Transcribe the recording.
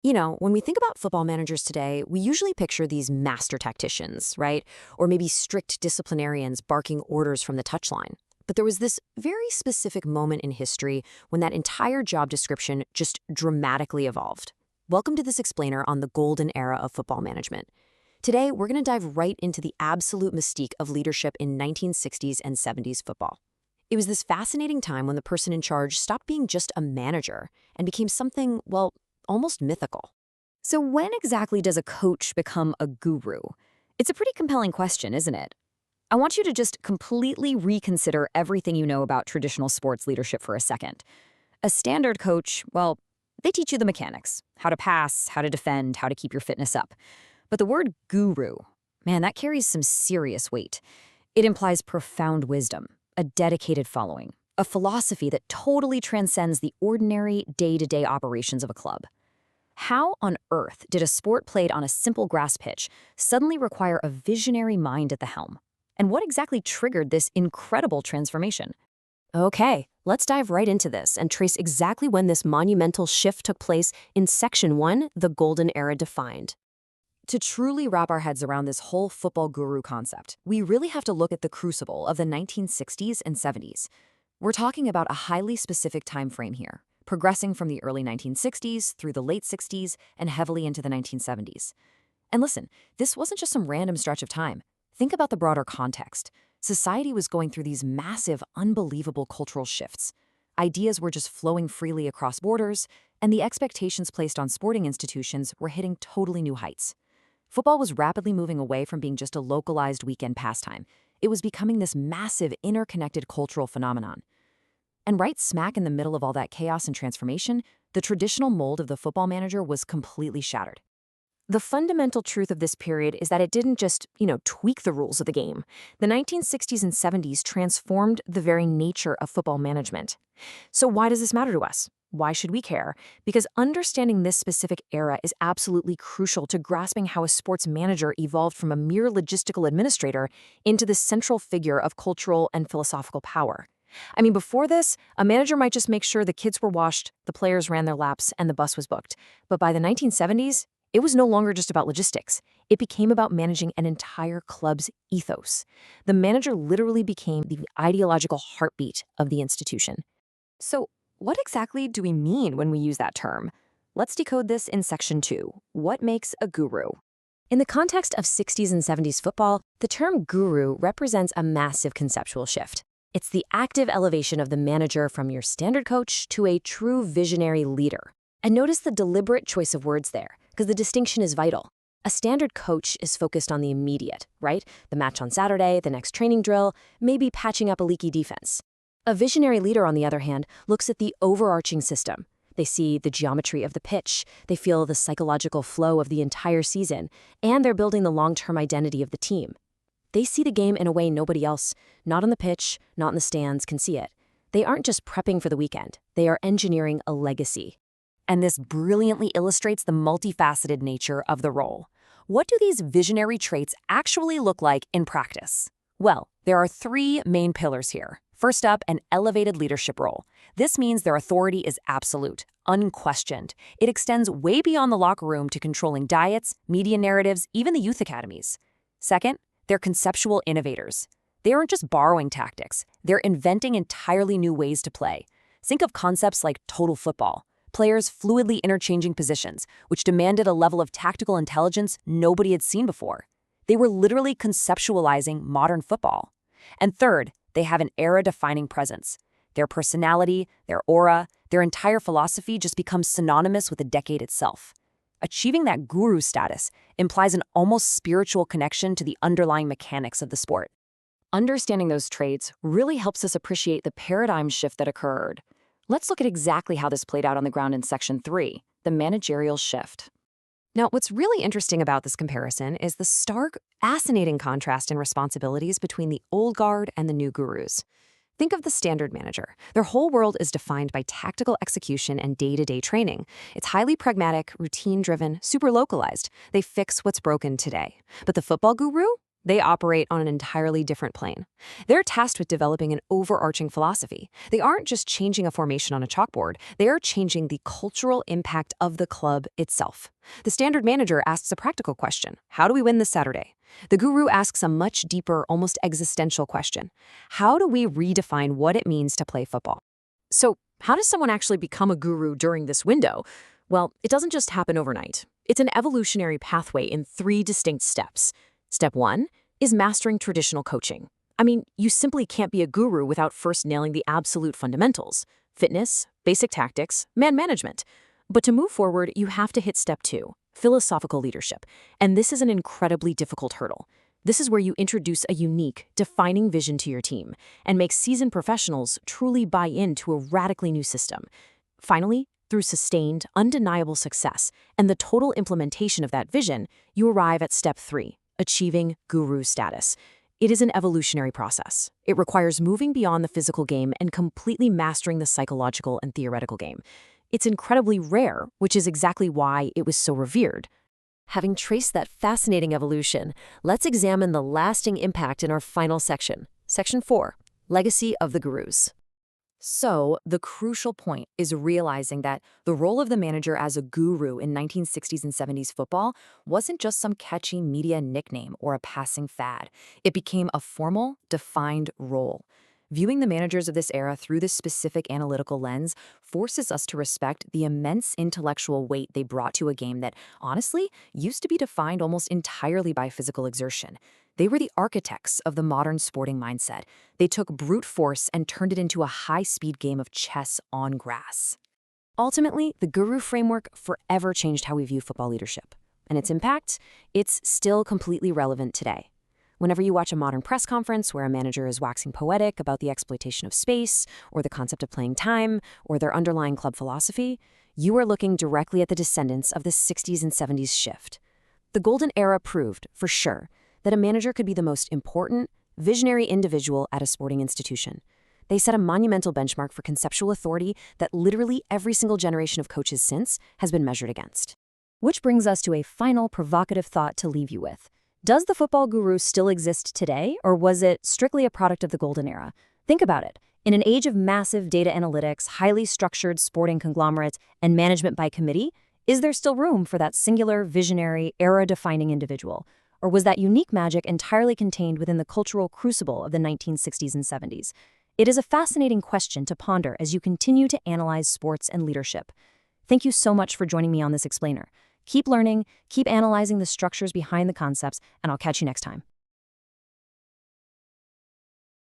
When we think about football managers today, we usually picture these master tacticians, right? Or maybe strict disciplinarians barking orders from the touchline. But there was this very specific moment in history when that entire job description just dramatically evolved. Welcome to this explainer on the golden era of football management. Today, we're going to dive right into the absolute mystique of leadership in 1960s and 70s football. It was this fascinating time when the person in charge stopped being just a manager and became something, well, almost mythical. So when exactly does a coach become a guru? It's a pretty compelling question, isn't it? I want you to just completely reconsider everything you know about traditional sports leadership for a second. A standard coach, well, they teach you the mechanics, how to pass, how to defend, how to keep your fitness up. But the word guru, man, that carries some serious weight. It implies profound wisdom, a dedicated following, a philosophy that totally transcends the ordinary day-to-day operations of a club. How on earth did a sport played on a simple grass pitch suddenly require a visionary mind at the helm? And what exactly triggered this incredible transformation? Okay, let's dive right into this and trace exactly when this monumental shift took place in Section 1, the Golden Era Defined. To truly wrap our heads around this whole football guru concept, we really have to look at the crucible of the 1960s and 70s. We're talking about a highly specific time frame here, progressing from the early 1960s through the late 60s and heavily into the 1970s. And listen, this wasn't just some random stretch of time. Think about the broader context. Society was going through these massive, unbelievable cultural shifts. Ideas were just flowing freely across borders, and the expectations placed on sporting institutions were hitting totally new heights. Football was rapidly moving away from being just a localized weekend pastime. It was becoming this massive, interconnected cultural phenomenon. And right smack in the middle of all that chaos and transformation, the traditional mold of the football manager was completely shattered. The fundamental truth of this period is that it didn't just, tweak the rules of the game. The 1960s and 70s transformed the very nature of football management. So why does this matter to us? Why should we care? Because understanding this specific era is absolutely crucial to grasping how a sports manager evolved from a mere logistical administrator into the central figure of cultural and philosophical power. I mean, before this, a manager might just make sure the kids were washed, the players ran their laps, and the bus was booked. But by the 1970s, it was no longer just about logistics. It became about managing an entire club's ethos. The manager literally became the ideological heartbeat of the institution. So, what exactly do we mean when we use that term? Let's decode this in Section 2. What makes a guru? In the context of 60s and 70s football, the term guru represents a massive conceptual shift. It's the active elevation of the manager from your standard coach to a true visionary leader. And notice the deliberate choice of words there, because the distinction is vital. A standard coach is focused on the immediate, right? The match on Saturday, the next training drill, maybe patching up a leaky defense. A visionary leader, on the other hand, looks at the overarching system. They see the geometry of the pitch, they feel the psychological flow of the entire season, and they're building the long-term identity of the team. They see the game in a way nobody else, not on the pitch, not in the stands, can see it. They aren't just prepping for the weekend. They are engineering a legacy. And this brilliantly illustrates the multifaceted nature of the role. What do these visionary traits actually look like in practice? Well, there are three main pillars here. First up, an elevated leadership role. This means their authority is absolute, unquestioned. It extends way beyond the locker room to controlling diets, media narratives, even the youth academies. Second, they're conceptual innovators. They aren't just borrowing tactics. They're inventing entirely new ways to play. Think of concepts like total football, players fluidly interchanging positions, which demanded a level of tactical intelligence nobody had seen before. They were literally conceptualizing modern football. And third, they have an era-defining presence. Their personality, their aura, their entire philosophy just becomes synonymous with the decade itself. Achieving that guru status implies an almost spiritual connection to the underlying mechanics of the sport. Understanding those traits really helps us appreciate the paradigm shift that occurred. Let's look at exactly how this played out on the ground in Section 3, the managerial shift. Now, what's really interesting about this comparison is the stark, fascinating contrast in responsibilities between the old guard and the new gurus. Think of the standard manager. Their whole world is defined by tactical execution and day-to-day training. It's highly pragmatic, routine-driven, super localized. They fix what's broken today. But the football guru? They operate on an entirely different plane. They're tasked with developing an overarching philosophy. They aren't just changing a formation on a chalkboard, they are changing the cultural impact of the club itself. The standard manager asks a practical question: how do we win this Saturday? The guru asks a much deeper, almost existential question: how do we redefine what it means to play football? So, how does someone actually become a guru during this window? Well, it doesn't just happen overnight. It's an evolutionary pathway in 3 distinct steps. Step 1 is mastering traditional coaching. I mean, you simply can't be a guru without first nailing the absolute fundamentals: fitness, basic tactics, man management. But to move forward, you have to hit step 2, philosophical leadership. And this is an incredibly difficult hurdle. This is where you introduce a unique, defining vision to your team and make seasoned professionals truly buy into a radically new system. Finally, through sustained, undeniable success and the total implementation of that vision, you arrive at step 3, achieving guru status. It is an evolutionary process. It requires moving beyond the physical game and completely mastering the psychological and theoretical game. It's incredibly rare, which is exactly why it was so revered. Having traced that fascinating evolution, let's examine the lasting impact in our final section. Section 4, Legacy of the Gurus. So, the crucial point is realizing that the role of the manager as a guru in 1960s and 70s football wasn't just some catchy media nickname or a passing fad. It became a formal, defined role. Viewing the managers of this era through this specific analytical lens forces us to respect the immense intellectual weight they brought to a game that, honestly, used to be defined almost entirely by physical exertion. They were the architects of the modern sporting mindset. They took brute force and turned it into a high-speed game of chess on grass. Ultimately, the guru framework forever changed how we view football leadership. And its impact? It's still completely relevant today. Whenever you watch a modern press conference where a manager is waxing poetic about the exploitation of space, or the concept of playing time, or their underlying club philosophy, you are looking directly at the descendants of the 60s and 70s shift. The golden era proved, for sure, that a manager could be the most important, visionary individual at a sporting institution. They set a monumental benchmark for conceptual authority that literally every single generation of coaches since has been measured against. Which brings us to a final provocative thought to leave you with. Does the football guru still exist today, or was it strictly a product of the golden era? Think about it. In an age of massive data analytics, highly structured sporting conglomerates, and management by committee, is there still room for that singular, visionary, era-defining individual? Or was that unique magic entirely contained within the cultural crucible of the 1960s and 70s? It is a fascinating question to ponder as you continue to analyze sports and leadership. Thank you so much for joining me on this explainer. Keep learning, keep analyzing the structures behind the concepts, and I'll catch you next time.